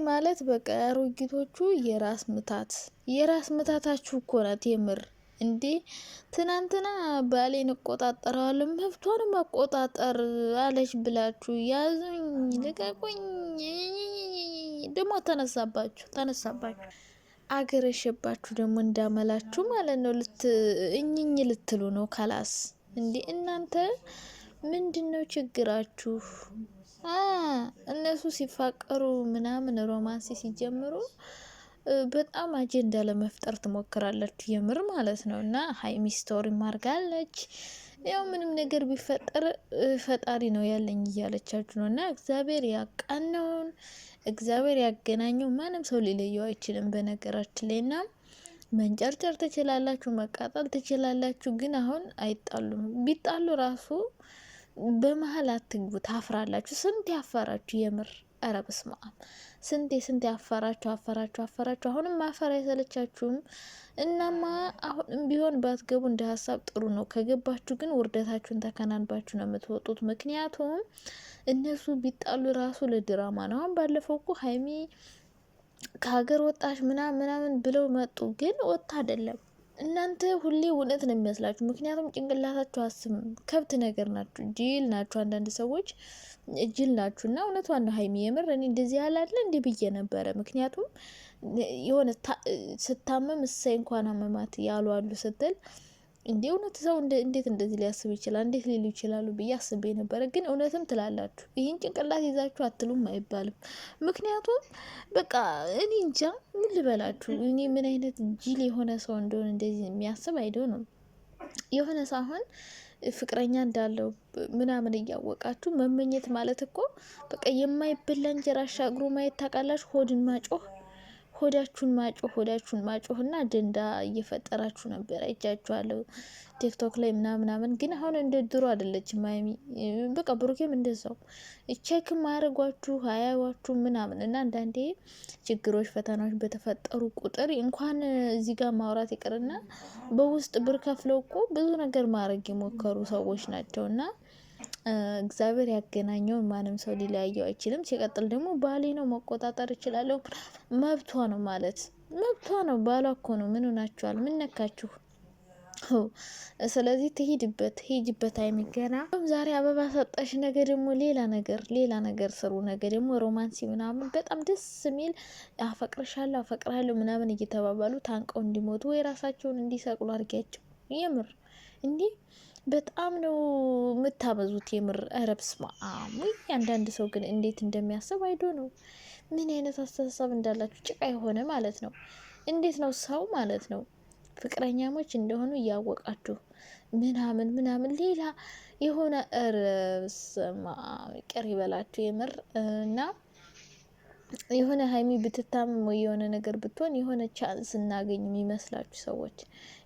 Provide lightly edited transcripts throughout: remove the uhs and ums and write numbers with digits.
ማለት በቃ አሮጊቶቹ የራስ ምታታችሁ እኮ ናት የምር እንዴ። ትናንትና ባሌን እቆጣጠረዋለሁ መብቷን መቆጣጠር አለች ብላችሁ ያዙኝ ልቀቁኝ። ደግሞ ተነሳባችሁ አገረሸባችሁ ደግሞ እንዳመላችሁ ማለት ነው። እኝኝ ልትሉ ነው ካላስ እንዴ እናንተ ምንድነው ችግራችሁ? እነሱ ሲፋቀሩ ምናምን ሮማንስ ሲጀምሩ በጣም አጀንዳ ለመፍጠር ትሞክራላችሁ የምር ማለት ነው። እና ሀይሚ ስቶሪ ማርጋለች ያው ምንም ነገር ቢፈጠር ፈጣሪ ነው ያለኝ እያለቻችሁ ነው። እና እግዚአብሔር ያቃነውን እግዚአብሔር ያገናኘው ማንም ሰው ሊለየው አይችልም በነገራችን ላይ። እና መንጨርጨር ትችላላችሁ፣ መቃጠል ትችላላችሁ፣ ግን አሁን አይጣሉም። ቢጣሉ ራሱ በመሀል አትግቡ፣ ታፍራላችሁ። ስንት ያፈራችሁ የምር ኧረ በስመ አብ ስንቴ አፈራችሁ። አሁንም ማፈር አይሰለቻችሁም? እናማ አሁንም ቢሆን ባትገቡ እንደ ሀሳብ ጥሩ ነው። ከገባችሁ ግን ውርደታችሁን ተከናንባችሁ ነው የምትወጡት። ምክንያቱም እነሱ ቢጣሉ ራሱ ለድራማ ነው። አሁን ባለፈው እኮ ሀይሚ ከሀገር ወጣሽ ምናምን ብለው መጡ፣ ግን ወጣ አይደለም። እናንተ ሁሌ እውነት ነው የሚመስላችሁ፣ ምክንያቱም ጭንቅላታችሁ አስም ከብት ነገር ናችሁ፣ ጅል ናችሁ። አንዳንድ ሰዎች ጅል ናችሁ። እና እውነቷን ነው ሀይሚ የምር እኔ እንደዚህ ያላለ እንዲህ ብዬ ነበረ። ምክንያቱም የሆነ ስታመም እሰይ እንኳን አመማት ያሉ አሉ ስትል እንዴ እውነት ሰው እንዴት እንደዚህ ሊያስብ ይችላል? እንዴት ሊሉ ይችላሉ ብዬ አስቤ ነበረ። ግን እውነትም ትላላችሁ። ይህን ጭንቅላት ይዛችሁ አትሉም አይባልም። ምክንያቱም በቃ እኔ እንጃ ምን ልበላችሁ፣ እኔ ምን አይነት ጅል የሆነ ሰው እንደሆነ እንደዚህ የሚያስብ አይደው ነው። የሆነ ሳይሆን ፍቅረኛ እንዳለው ምናምን እያወቃችሁ መመኘት ማለት እኮ በቃ የማይበላ እንጀራ አሻግሮ ማየት ታውቃላችሁ። ሆዳችሁን ማጮህ እና አጀንዳ እየፈጠራችሁ ነበር። አይቻችኋለሁ ቲክቶክ ላይ ምናምን። ግን አሁን እንደ ድሮ አይደለችም ሀይሚ። በቃ ብሩኬም እንደዛው ቼክ ማያረጓችሁ አያዋችሁ ምናምን። እና አንዳንዴ ችግሮች፣ ፈተናዎች በተፈጠሩ ቁጥር እንኳን እዚህ ጋር ማውራት ይቅርና በውስጥ ብር ከፍለው እኮ ብዙ ነገር ማድረግ የሞከሩ ሰዎች ናቸው። እና እግዚአብሔር ያገናኘውን ማንም ሰው ሊለያየው አይችልም። ሲቀጥል ደግሞ ባሌ ነው መቆጣጠር እችላለሁ መብቷ ነው ማለት መብቷ ነው። ባሏ እኮ ነው። ምን ሆናችኋል? ምን ነካችሁ? ስለዚህ ሂጅበት አይሚገና ዛሬ አበባ ሰጠሽ፣ ነገ ደግሞ ሌላ ነገር ስሩ። ነገ ደግሞ ሮማንሲ ምናምን በጣም ደስ የሚል አፈቅርሃለሁ ምናምን እየተባባሉ ታንቀው እንዲሞቱ ወይ ራሳቸውን እንዲሰቅሉ አድርጊያቸው። የምር እንዲህ በጣም ነው የምታበዙት የምር። ኧረ በስመ አብ። አንዳንድ ሰው ግን እንዴት እንደሚያስብ አይዶ ነው። ምን አይነት አስተሳሰብ እንዳላችሁ ጭቃ የሆነ ማለት ነው። እንዴት ነው ሰው ማለት ነው ፍቅረኛሞች እንደሆኑ እያወቃችሁ ምናምን ሌላ የሆነ በስመ አብ ይቅር ይበላችሁ የምር። እና የሆነ ሀይሚ ብትታመም ወይ የሆነ ነገር ብትሆን የሆነ ቻንስ እናገኝ የሚመስላችሁ ሰዎች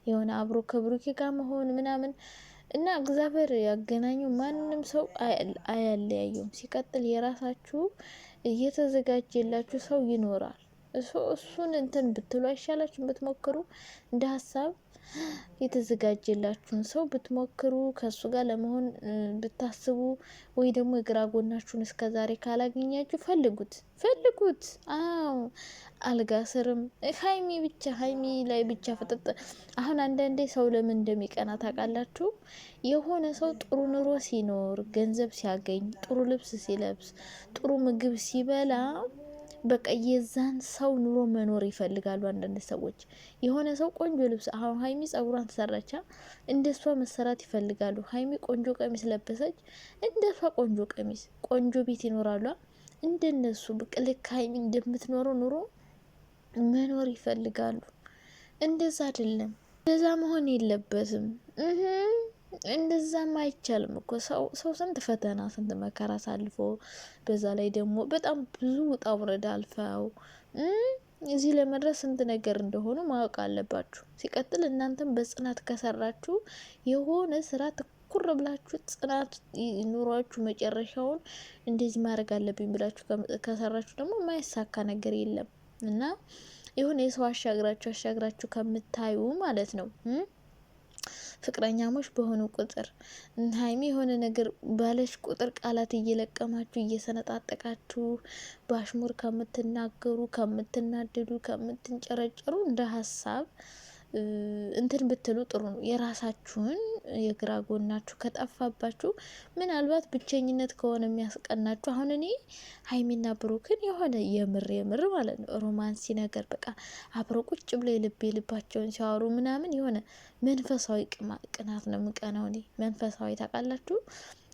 የሆነ አብሮ ከብሩኬ ጋር መሆን ምናምን እና እግዚአብሔር ያገናኙ ማንም ሰው አያለያዩም። ሲቀጥል የራሳችሁ እየተዘጋጀላችሁ ሰው ይኖራል። እሱን እንትን ብትሉ አይሻላችሁ? ብትሞክሩ እንደ ሀሳብ የተዘጋጀላችሁን ሰው ብትሞክሩ ከሱ ጋር ለመሆን ብታስቡ፣ ወይ ደግሞ የግራ ጎናችሁን እስከዛሬ ካላገኛችሁ ፈልጉት። አዎ አልጋ ስርም ሀይሚ ላይ ብቻ ፍጥጥ። አሁን አንዳንዴ ሰው ለምን እንደሚቀና ታውቃላችሁ? የሆነ ሰው ጥሩ ኑሮ ሲኖር፣ ገንዘብ ሲያገኝ፣ ጥሩ ልብስ ሲለብስ፣ ጥሩ ምግብ ሲበላ በቃ የዛን ሰው ኑሮ መኖር ይፈልጋሉ። አንዳንድ ሰዎች የሆነ ሰው ቆንጆ ልብስ፣ አሁን ሀይሚ ጸጉሯን ተሰራቻ እንደሷ መሰራት ይፈልጋሉ። ሀይሚ ቆንጆ ቀሚስ ለበሰች እንደሷ ቆንጆ ቤት ይኖራሉ። እንደነሱ በቃ ልክ ሀይሚ እንደምትኖረው ኑሮ መኖር ይፈልጋሉ። እንደዛ አይደለም፣ እንደዛ መሆን የለበትም። እንደዛም አይቻልም እኮ ሰው ስንት ፈተና ስንት መከራ አሳልፎ በዛ ላይ ደግሞ በጣም ብዙ ውጣ ውረድ አልፈው እዚህ ለመድረስ ስንት ነገር እንደሆኑ ማወቅ አለባችሁ። ሲቀጥል እናንተም በጽናት ከሰራችሁ የሆነ ስራ ትኩር ብላችሁ ጽናት ኑሯችሁ መጨረሻውን እንደዚህ ማድረግ አለብኝ ብላችሁ ከሰራችሁ ደግሞ ማይሳካ ነገር የለም። እና የሆነ የሰው አሻግራችሁ ከምታዩ ማለት ነው ፍቅረኛሞች በሆኑ ቁጥር ሀይሚ የሆነ ነገር ባለች ቁጥር ቃላት እየለቀማችሁ እየሰነጣጠቃችሁ በአሽሙር ከምትናገሩ፣ ከምትናደዱ፣ ከምትንጨረጨሩ እንደ ሀሳብ እንትን ብትሉ ጥሩ ነው። የራሳችሁን የግራ ጎናችሁ ከጠፋባችሁ ምናልባት ብቸኝነት ከሆነ የሚያስቀናችሁ አሁን እኔ ሀይሚና ብሩክን የሆነ የምር ማለት ነው ሮማንሲ ነገር በቃ አብረው ቁጭ ብለው የልባቸውን ሲያወሩ ምናምን የሆነ መንፈሳዊ ቅናት ነው የምቀናው እኔ መንፈሳዊ ታውቃላችሁ።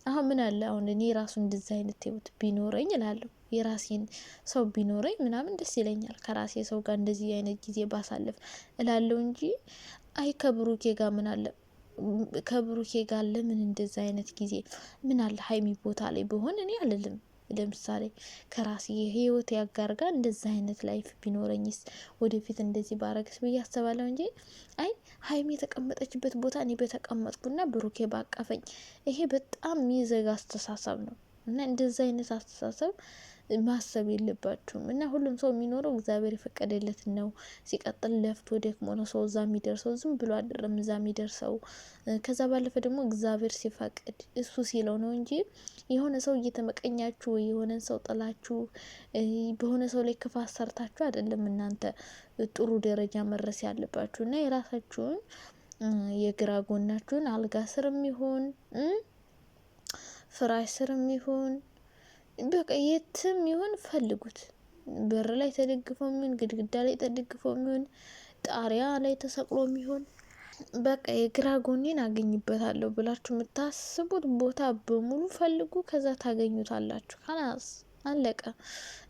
አሁን ምን አለ አሁን እኔ ራሱ እንደዚህ አይነት ህይወት ቢኖረኝ እላለሁ የራሴን ሰው ቢኖረኝ ምናምን ደስ ይለኛል ከራሴ ሰው ጋር እንደዚህ አይነት ጊዜ ባሳልፍ እላለሁ እንጂ አይ ከብሩኬ ጋር ምን አለ ከብሩኬ ጋር ለምን እንደዚህ አይነት ጊዜ ምን አለ ሀይሚ ቦታ ላይ ብሆን እኔ አልልም። ለምሳሌ ከራሴ የህይወት ያጋር ጋር እንደዚህ አይነት ላይፍ ቢኖረኝስ ወደፊት እንደዚህ ባረግስ ብዬ አስባለሁ እንጂ አይ ሀይሚ የተቀመጠችበት ቦታ እኔ በተቀመጥኩና ብሩኬ ባቀፈኝ ይሄ በጣም የሚዘጋ አስተሳሰብ ነው። እና እንደዚህ አይነት አስተሳሰብ ማሰብ የለባችሁም። እና ሁሉም ሰው የሚኖረው እግዚአብሔር የፈቀደለትን ነው። ሲቀጥል ለፍቶ ደክሞ ነው ሰው እዛ የሚደርሰው፣ ዝም ብሎ አይደለም እዛ የሚደርሰው። ከዛ ባለፈ ደግሞ እግዚአብሔር ሲፈቅድ እሱ ሲለው ነው እንጂ የሆነ ሰው እየተመቀኛችሁ ወይ የሆነ ሰው ጥላችሁ በሆነ ሰው ላይ ክፋት ሰርታችሁ አይደለም እናንተ ጥሩ ደረጃ መድረስ ያለባችሁ። እና የራሳችሁን የግራ ጎናችሁን አልጋ ስርም ይሁን ፍራሽ ስርም ይሁን በቃ የትም ይሁን ፈልጉት። በር ላይ ተደግፈው የሚሆን ግድግዳ ላይ ተደግፈው የሚሆን ጣሪያ ላይ ተሰቅሎ የሚሆን በቃ የግራ ጎኔን አገኝበታለሁ ብላችሁ የምታስቡት ቦታ በሙሉ ፈልጉ። ከዛ ታገኙታላችሁ። ካላስ አለቀ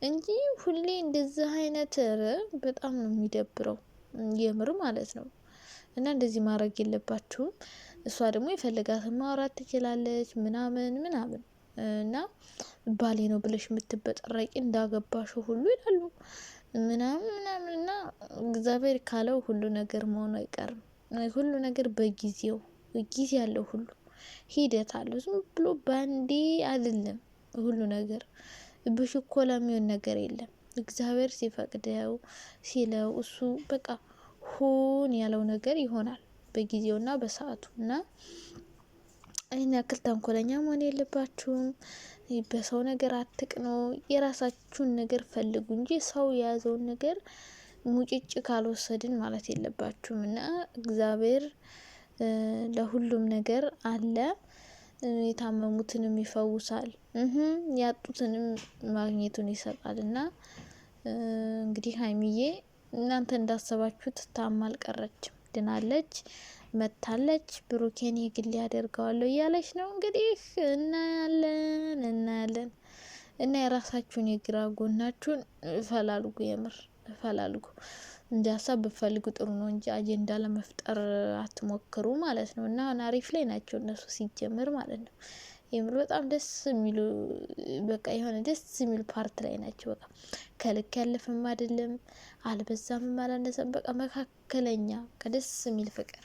እንጂ ሁሌ እንደዚህ አይነት በጣም ነው የሚደብረው የምር ማለት ነው። እና እንደዚህ ማድረግ የለባችሁም። እሷ ደግሞ የፈለጋትን ማውራት ትችላለች ምናምን እና ባሌ ነው ብለሽ የምትበጠረቂ እንዳገባሽው ሁሉ ይላሉ ምናምን እና እግዚአብሔር ካለው ሁሉ ነገር መሆኑ አይቀርም። ሁሉ ነገር በጊዜው ጊዜ ያለው ሁሉ ሂደት አለው። ዝም ብሎ ባንዴ አይደለም ሁሉ ነገር በሽኮላ የሚሆን ነገር የለም። እግዚአብሔር ሲፈቅደው ሲለው እሱ በቃ ሁን ያለው ነገር ይሆናል በጊዜውና በሰዓቱ። እና ይህን ያክል ተንኮለኛ መሆን የለባችሁም። በሰው ነገር አትቅኑ። የራሳችሁን ነገር ፈልጉ እንጂ ሰው የያዘውን ነገር ሙጭጭ ካልወሰድን ማለት የለባችሁም። እና እግዚአብሔር ለሁሉም ነገር አለ። የታመሙትንም ይፈውሳል፣ ያጡትንም ማግኘቱን ይሰጣል። እና እንግዲህ ሀይሚዬ እናንተ እንዳሰባችሁት ታማ አልቀረችም፣ ድናለች፣ መታለች። ብሩኬን የግል ያደርገዋለሁ እያለች ነው። እንግዲህ እናያለን። እና የራሳችሁን የግራ ጎናችሁን ፈላልጉ፣ የምር ፈላልጉ። እንደ ሀሳብ ብፈልጉ ጥሩ ነው እንጂ አጀንዳ ለመፍጠር አትሞክሩ ማለት ነው። እና አሁን አሪፍ ላይ ናቸው እነሱ ሲጀምር ማለት ነው። የምር በጣም ደስ የሚሉ በቃ የሆነ ደስ የሚሉ ፓርት ላይ ናቸው። በቃ ከልክ ያለፈም አይደለም፣ አልበዛም አላነሰም። በቃ መካከለኛ ከደስ የሚል ፍቅር